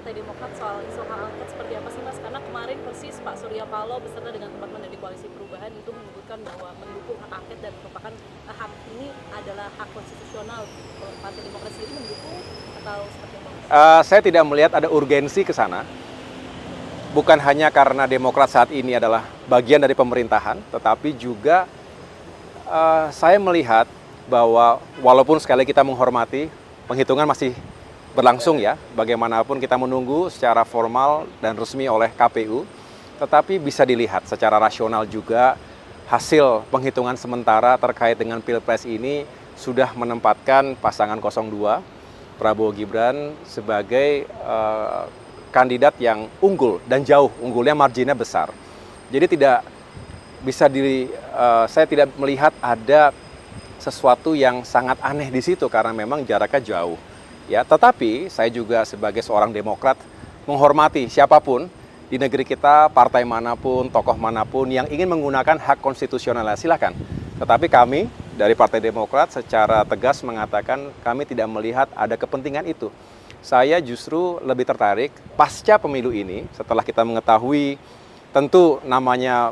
Partai Demokrat soal isu hak angket seperti apa sih Mas? Karena kemarin persis Pak Surya Paloh beserta dengan teman-teman dari Koalisi Perubahan itu menyebutkan bahwa mendukung hak angket dan merupakan hak ini adalah hak konstitusional. Kalau Partai Demokrat sendiri mendukung atau seperti apa? Saya tidak melihat ada urgensi ke sana. Bukan hanya karena Demokrat saat ini adalah bagian dari pemerintahan, tetapi juga saya melihat bahwa walaupun sekali kita menghormati, penghitungan masih berlangsung ya, bagaimanapun kita menunggu secara formal dan resmi oleh KPU, tetapi bisa dilihat secara rasional juga hasil penghitungan sementara terkait dengan Pilpres ini sudah menempatkan pasangan 02, Prabowo Gibran sebagai kandidat yang unggul dan jauh, unggulnya marginnya besar. Jadi tidak bisa saya tidak melihat ada sesuatu yang sangat aneh di situ karena memang jaraknya jauh. Ya, tetapi saya juga sebagai seorang Demokrat menghormati siapapun di negeri kita, partai manapun, tokoh manapun yang ingin menggunakan hak konstitusional, silakan. Tetapi kami dari Partai Demokrat secara tegas mengatakan kami tidak melihat ada kepentingan itu. Saya justru lebih tertarik pasca pemilu ini, setelah kita mengetahui tentu namanya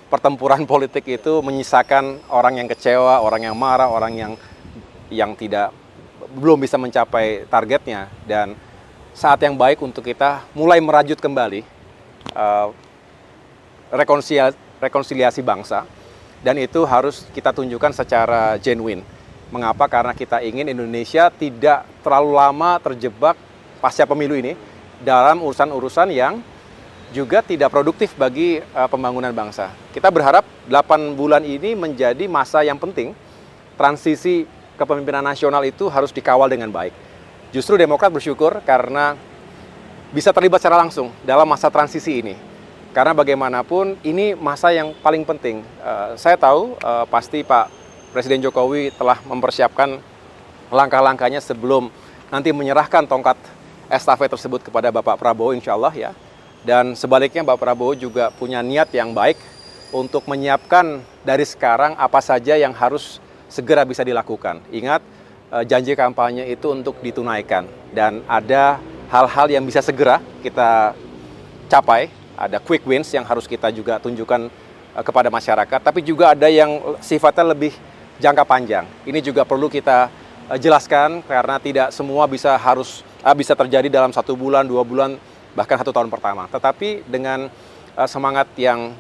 pertempuran politik itu menyisakan orang yang kecewa, orang yang marah, orang yang belum bisa mencapai targetnya, dan saat yang baik untuk kita mulai merajut kembali rekonsiliasi bangsa, dan itu harus kita tunjukkan secara genuine. Mengapa? Karena kita ingin Indonesia tidak terlalu lama terjebak pasca pemilu ini dalam urusan-urusan yang juga tidak produktif bagi pembangunan bangsa. Kita berharap 8 bulan ini menjadi masa yang penting. Transisi kepemimpinan nasional itu harus dikawal dengan baik. Justru Demokrat bersyukur karena bisa terlibat secara langsung dalam masa transisi ini. Karena bagaimanapun ini masa yang paling penting. Saya tahu pasti Pak Presiden Jokowi telah mempersiapkan langkah-langkahnya sebelum nanti menyerahkan tongkat estafet tersebut kepada Bapak Prabowo, insya Allah ya. Dan sebaliknya Bapak Prabowo juga punya niat yang baik untuk menyiapkan dari sekarang apa saja yang harus segera bisa dilakukan. Ingat, janji kampanye itu untuk ditunaikan. Dan ada hal-hal yang bisa segera kita capai. Ada quick wins yang harus kita juga tunjukkan kepada masyarakat. Tapi juga ada yang sifatnya lebih jangka panjang. Ini juga perlu kita jelaskan karena tidak semua bisa terjadi dalam 1 bulan, 2 bulan, bahkan 1 tahun pertama. Tetapi dengan semangat yang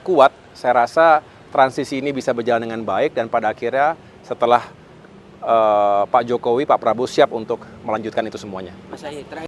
kuat, saya rasa transisi ini bisa berjalan dengan baik dan pada akhirnya setelah Pak Jokowi, Pak Prabowo siap untuk melanjutkan itu semuanya. Mas Ahy, terakhir.